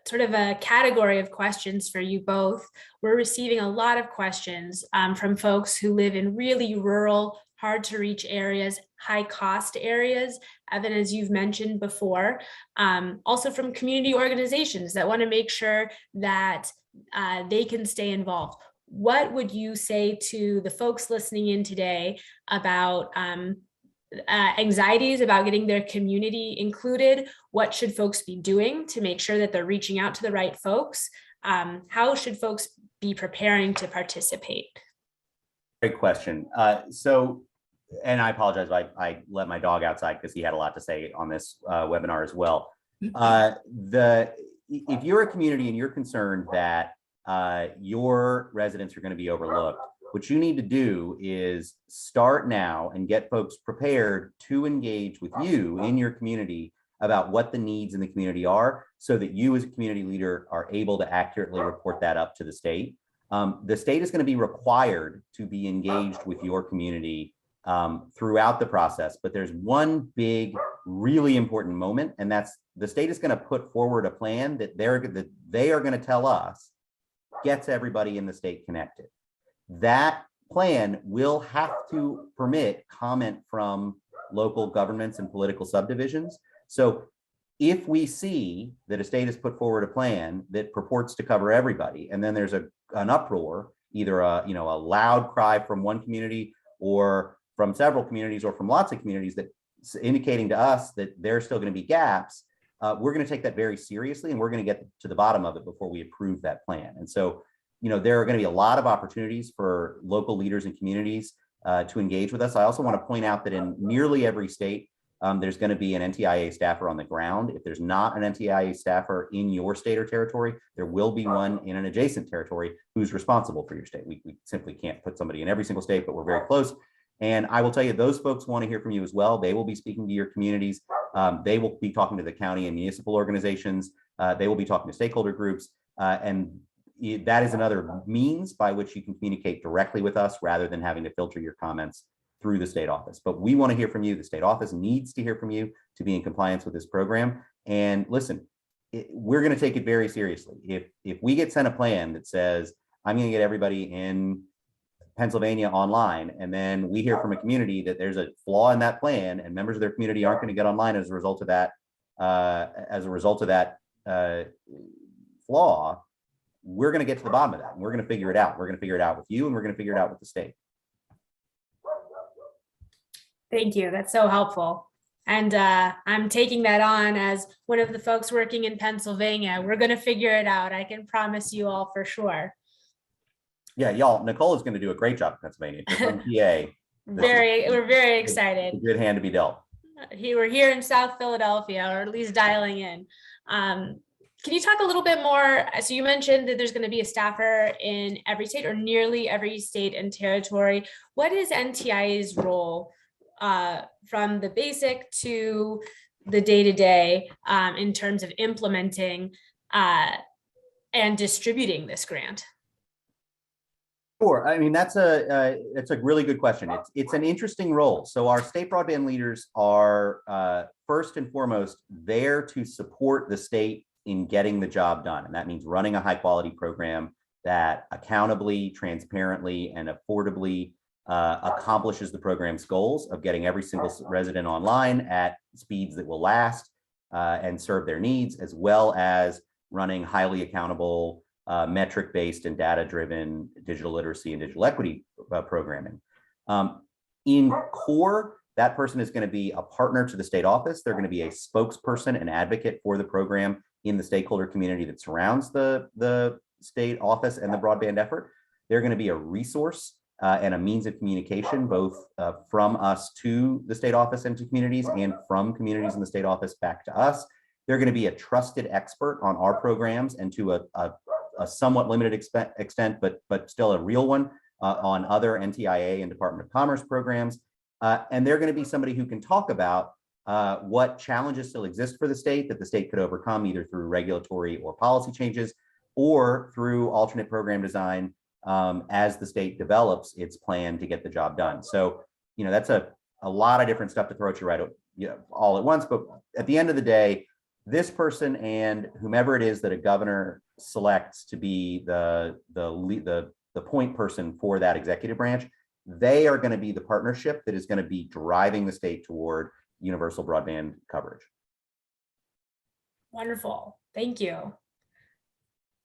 sort of a category of questions for you both. We're receiving a lot of questions from folks who live in really rural, hard to reach areas, high cost areas, Evan, as you've mentioned before. Also from community organizations that want to make sure that they can stay involved. What would you say to the folks listening in today about anxieties about getting their community included? What should folks be doing to make sure that they're reaching out to the right folks? How should folks be preparing to participate? Great question. And I apologize, I let my dog outside because he had a lot to say on this webinar as well. If you're a community and you're concerned that your residents are going to be overlooked, what you need to do is start now and get folks prepared to engage with you in your community about what the needs in the community are, so that you as a community leader are able to accurately report that up to the state. The state is going to be required to be engaged with your community throughout the process, but there's one big, really important moment, and that's the state is going to put forward a plan that they are going to tell us gets everybody in the state connected. That plan will have to permit comment from local governments and political subdivisions. So if we see that a state has put forward a plan that purports to cover everybody, and then there's an uproar, either a loud cry from one community or from several communities or from lots of communities that's indicating to us that there's still going to be gaps, we're going to take that very seriously, and we're going to get to the bottom of it before we approve that plan. And so, there are going to be a lot of opportunities for local leaders and communities to engage with us. I also want to point out that in nearly every state, there's going to be an NTIA staffer on the ground. If there's not an NTIA staffer in your state or territory, there will be one in an adjacent territory who's responsible for your state. We simply can't put somebody in every single state, but we're very close. And I will tell you, those folks want to hear from you as well. They will be speaking to your communities. They will be talking to the county and municipal organizations. They will be talking to stakeholder groups. And that is another means by which you can communicate directly with us rather than having to filter your comments through the state office. But we want to hear from you. The state office needs to hear from you to be in compliance with this program. And listen, we're going to take it very seriously. If we get sent a plan that says, I'm going to get everybody in Pennsylvania online, and then we hear from a community that there's a flaw in that plan and members of their community aren't going to get online as a result of that, flaw, we're going to get to the bottom of that, and we're going to figure it out. We're going to figure it out with you, and we're going to figure it out with the state. Thank you. That's so helpful. And I'm taking that on as one of the folks working in Pennsylvania. We're going to figure it out. I can promise you all for sure. Yeah, y'all, Nicole is going to do a great job in Pennsylvania. We're very excited. A good hand to be dealt. We're here in South Philadelphia, or at least dialing in. Can you talk a little bit more? So you mentioned that there's going to be a staffer in every state, or nearly every state and territory. What is NTIA's role from the basic to the day-to-day in terms of implementing and distributing this grant? Sure. I mean, that's a really good question. It's an interesting role. So our state broadband leaders are first and foremost there to support the state in getting the job done. And that means running a high quality program that accountably, transparently, and affordably accomplishes the program's goals of getting every single resident online at speeds that will last and serve their needs, as well as running highly accountable, metric-based and data-driven digital literacy and digital equity programming. In core, that person is going to be a partner to the state office. They're going to be a spokesperson and advocate for the program in the stakeholder community that surrounds the state office and the broadband effort. They're going to be a resource and a means of communication, both from us to the state office and to communities, and from communities in the state office back to us. They're going to be a trusted expert on our programs, and to a somewhat limited extent, but still a real one, on other NTIA and Department of Commerce programs. And they're going to be somebody who can talk about what challenges still exist for the state that the state could overcome, either through regulatory or policy changes, or through alternate program design as the state develops its plan to get the job done. So, that's a lot of different stuff to throw at you all at once. But at the end of the day, this person and whomever it is that a governor selects to be the point person for that executive branch, they are going to be the partnership that is going to be driving the state toward universal broadband coverage. Wonderful. Thank you.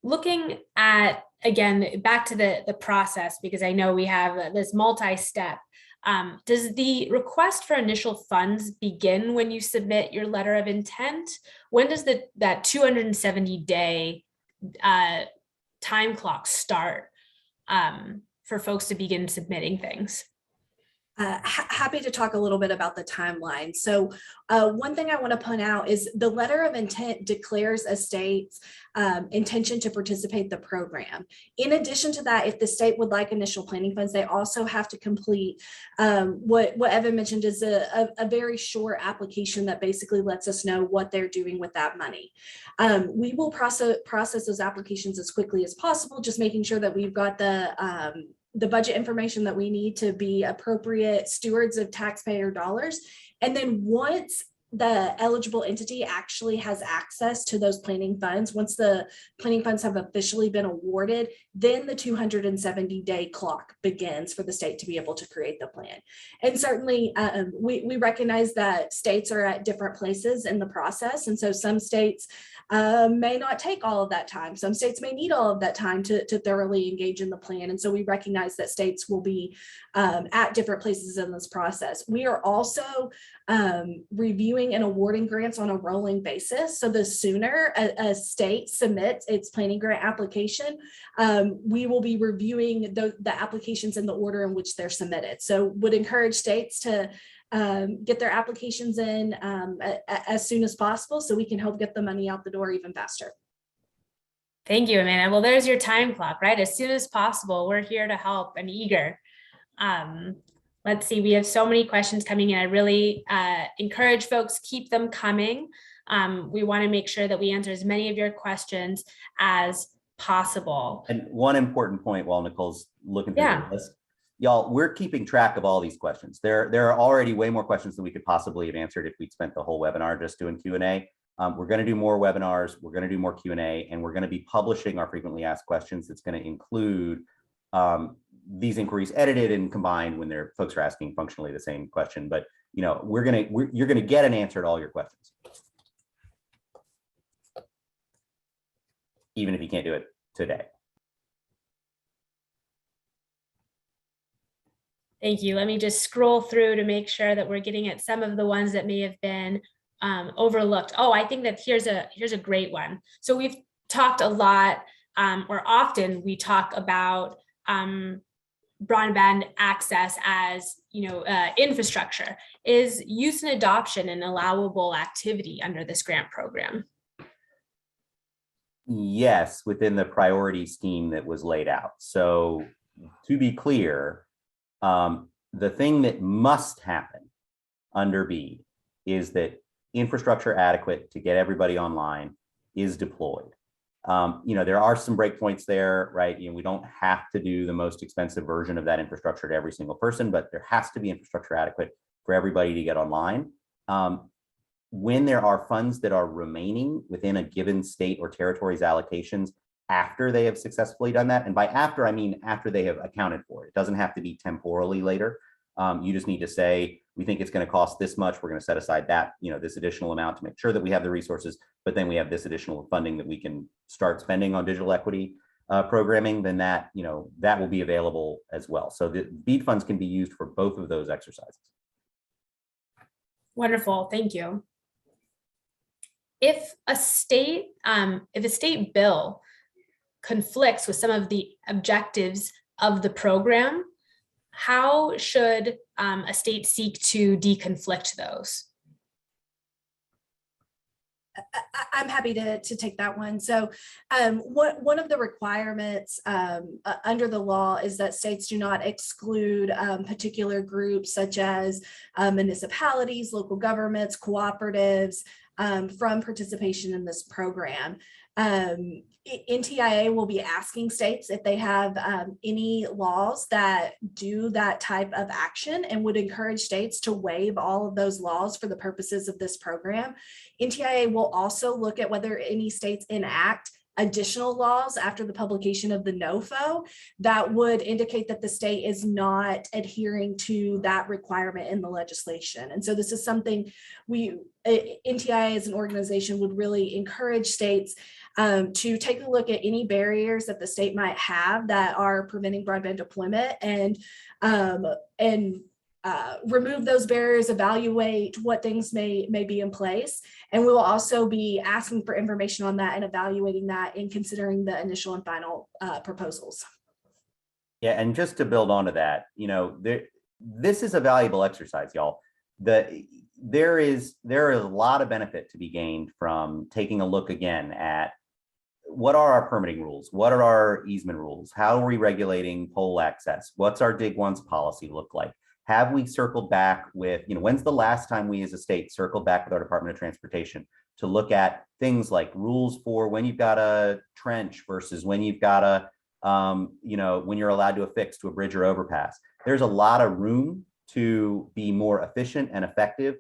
Looking at, again, back to the process, because I know we have this multi-step, does the request for initial funds begin when you submit your letter of intent? When does that 270-day time clock start for folks to begin submitting things? Happy to talk a little bit about the timeline. So one thing I want to point out is the letter of intent declares a state's intention to participate in the program. In addition to that, if the state would like initial planning funds, they also have to complete what Evan mentioned is a very short application that basically lets us know what they're doing with that money. We will process those applications as quickly as possible, just making sure that we've got the budget information that we need to be appropriate stewards of taxpayer dollars. And then once the eligible entity actually has access to those planning funds, once the planning funds have officially been awarded, then the 270-day clock begins for the state to be able to create the plan. And certainly we recognize that states are at different places in the process. And so some states may not take all of that time. Some states may need all of that time to thoroughly engage in the plan. And so we recognize that states will be at different places in this process. We are also reviewing and awarding grants on a rolling basis. So the sooner a state submits its planning grant application, we will be reviewing the applications in the order in which they're submitted. So would encourage states to get their applications in as soon as possible so we can help get the money out the door even faster. Thank you, Amanda. Well, there's your time clock, right? As soon as possible, we're here to help and eager. Let's see, we have so many questions coming in. I really encourage folks, keep them coming. We want to make sure that we answer as many of your questions as possible. And one important point while Nicole's looking through the list, y'all, we're keeping track of all these questions. There are already way more questions than we could possibly have answered if we'd spent the whole webinar just doing Q&A. We're going to do more webinars, we're going to do more Q&A, and we're going to be publishing our frequently asked questions. That's going to include these inquiries edited and combined when folks are asking functionally the same question. But you're going to get an answer to all your questions, even if you can't do it today. Thank you. Let me just scroll through to make sure that we're getting at some of the ones that may have been overlooked. Oh, I think that here's a great one. So we've talked a lot, or often we talk about broadband access as infrastructure. Is use and adoption an allowable activity under this grant program? Yes, within the priority scheme that was laid out. So to be clear, the thing that must happen under BEAD is that infrastructure adequate to get everybody online is deployed. There are some breakpoints there, right? We don't have to do the most expensive version of that infrastructure to every single person, but there has to be infrastructure adequate for everybody to get online. When there are funds that are remaining within a given state or territory's allocations, after they have successfully done that. And by after, I mean after they have accounted for it. It doesn't have to be temporally later. You just need to say, we think it's going to cost this much. We're going to set aside that, this additional amount to make sure that we have the resources, but then we have this additional funding that we can start spending on digital equity programming, then that will be available as well. So the BEAD funds can be used for both of those exercises. Wonderful, thank you. If a state bill conflicts with some of the objectives of the program, how should a state seek to deconflict those? I'm happy to take that one. So one of the requirements under the law is that states do not exclude particular groups such as municipalities, local governments, cooperatives from participation in this program. NTIA will be asking states if they have any laws that do that type of action and would encourage states to waive all of those laws for the purposes of this program. NTIA will also look at whether any states enact additional laws after the publication of the NOFO that would indicate that the state is not adhering to that requirement in the legislation. And so this is something NTIA as an organization would really encourage states to take a look at any barriers that the state might have that are preventing broadband deployment and remove those barriers, evaluate what things may be in place. And we will also be asking for information on that and evaluating that in considering the initial and final proposals. Yeah, and just to build onto that, this is a valuable exercise, y'all. There is a lot of benefit to be gained from taking a look again at what are our permitting rules? What are our easement rules? How are we regulating pole access? What's our dig once policy look like? Have we circled back with, when's the last time we as a state circled back with our Department of Transportation to look at things like rules for when you've got a trench versus when you've got a, when you're allowed to affix to a bridge or overpass. There's a lot of room to be more efficient and effective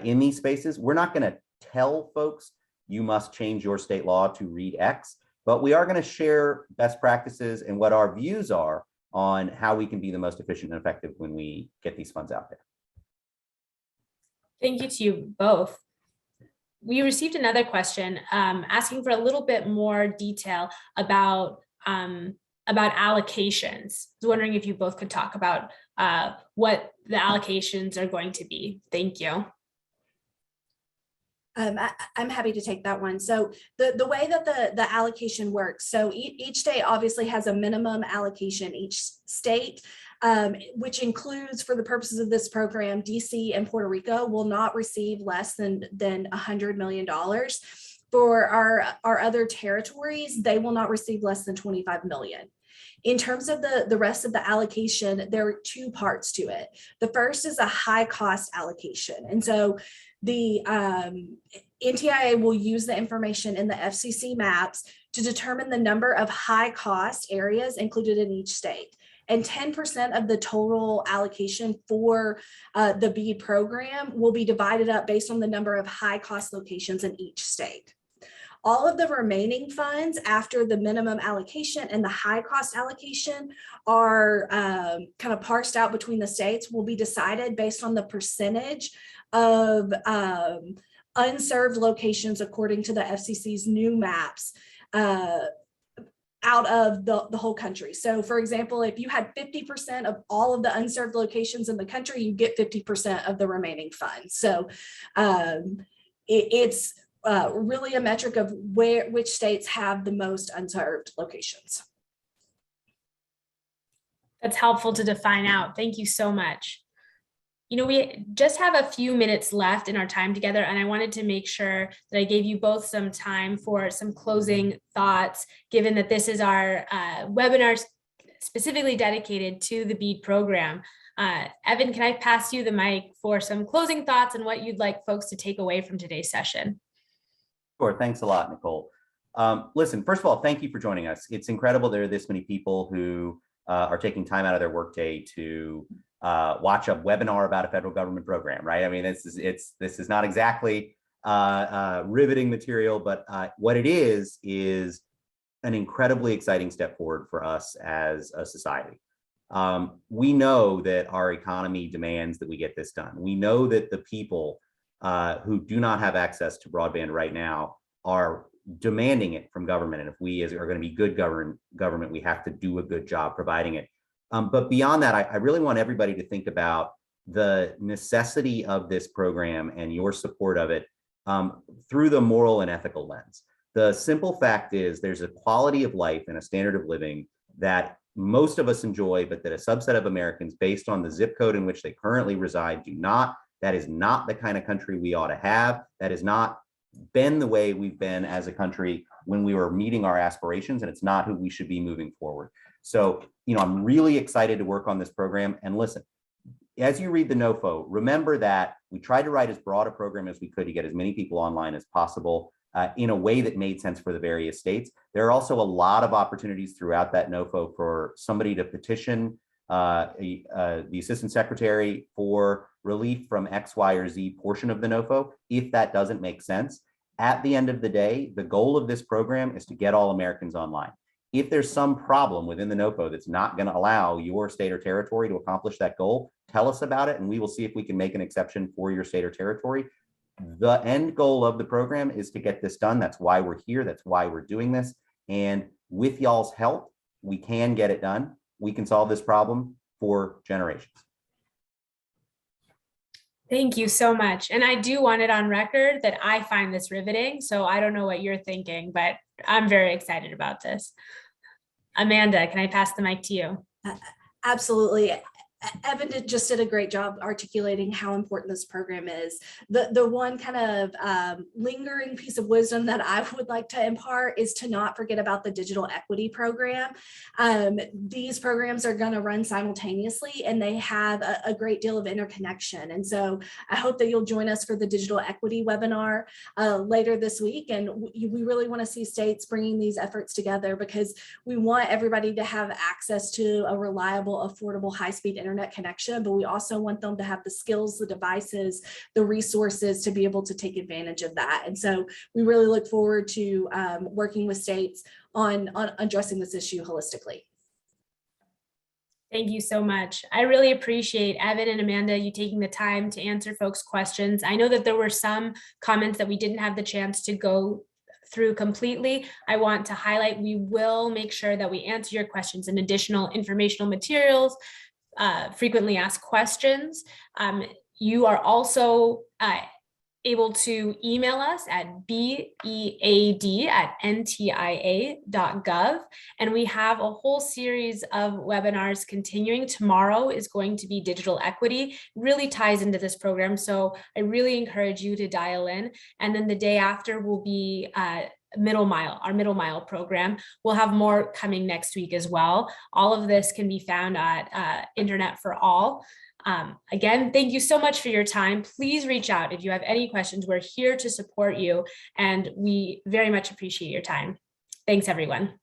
in these spaces. We're not going to tell folks you must change your state law to read X, but we are going to share best practices and what our views are on how we can be the most efficient and effective when we get these funds out there. Thank you to you both. We received another question asking for a little bit more detail about allocations. I was wondering if you both could talk about what the allocations are going to be. Thank you. I'm happy to take that one. So the way that the allocation works, so each state obviously has a minimum allocation. Each state, which includes for the purposes of this program, DC and Puerto Rico will not receive less than $100 million. For our other territories, they will not receive less than 25 million. In terms of the rest of the allocation, there are two parts to it. The first is a high cost allocation. And so the NTIA will use the information in the FCC maps to determine the number of high cost areas included in each state. And 10% of the total allocation for the BEAD program will be divided up based on the number of high cost locations in each state. All of the remaining funds after the minimum allocation and the high cost allocation are kind of parsed out between the states, will be decided based on the percentage of unserved locations according to the FCC's new maps out of the whole country. So for example, if you had 50% of all of the unserved locations in the country, you get 50% of the remaining funds. So it's really a metric of which states have the most unserved locations. That's helpful to define out. Thank you so much. We just have a few minutes left in our time together, and I wanted to make sure that I gave you both some time for some closing thoughts, given that this is our webinar specifically dedicated to the BEAD program. Evan, can I pass you the mic for some closing thoughts and what you'd like folks to take away from today's session? Sure, thanks a lot, Nicole. Listen, first of all, thank you for joining us. It's incredible there are this many people who are taking time out of their workday to watch a webinar about a federal government program, right? I mean, this is not exactly riveting material, but what it is an incredibly exciting step forward for us as a society. We know that our economy demands that we get this done. We know that the people who do not have access to broadband right now are demanding it from government. And if we are going to be good government, we have to do a good job providing it. But beyond that, I really want everybody to think about the necessity of this program and your support of it through the moral and ethical lens. The simple fact is there's a quality of life and a standard of living that most of us enjoy, but that a subset of Americans, based on the zip code in which they currently reside, do not. That is not the kind of country we ought to have. That has not been the way we've been as a country when we were meeting our aspirations, and it's not who we should be moving forward. So, I'm really excited to work on this program. And listen, as you read the NOFO, remember that we tried to write as broad a program as we could to get as many people online as possible in a way that made sense for the various states. There are also a lot of opportunities throughout that NOFO for somebody to petition the assistant secretary for relief from X, Y, or Z portion of the NOFO, if that doesn't make sense. At the end of the day, the goal of this program is to get all Americans online. If there's some problem within the NOFO that's not going to allow your state or territory to accomplish that goal, tell us about it, and we will see if we can make an exception for your state or territory. The end goal of the program is to get this done. That's why we're here. That's why we're doing this. And with y'all's help, we can get it done. We can solve this problem for generations. Thank you so much. And I do want it on record that I find this riveting. So I don't know what you're thinking, but I'm very excited about this. Amanda, can I pass the mic to you? Absolutely. Evan just did a great job articulating how important this program is. The one kind of lingering piece of wisdom that I would like to impart is to not forget about the digital equity program. These programs are going to run simultaneously, and they have a great deal of interconnection. And so I hope that you'll join us for the digital equity webinar later this week. And we really want to see states bringing these efforts together, because we want everybody to have access to a reliable, affordable, high-speed internet connection, but we also want them to have the skills, the devices, the resources to be able to take advantage of that. And so we really look forward to working with states on addressing this issue holistically. Thank you so much. I really appreciate Evan and Amanda, you taking the time to answer folks' questions. I know that there were some comments that we didn't have the chance to go through completely. I want to highlight, we will make sure that we answer your questions and additional informational materials, frequently asked questions. You are also able to email us at bead@ntia.gov. And we have a whole series of webinars continuing. Tomorrow is going to be digital equity, really ties into this program. So I really encourage you to dial in. And then the day after will be Middle Mile, our Middle Mile program. We'll have more coming next week as well. All of this can be found at Internet for All. Again, thank you so much for your time. Please reach out if you have any questions. We're here to support you, and we very much appreciate your time. Thanks, everyone.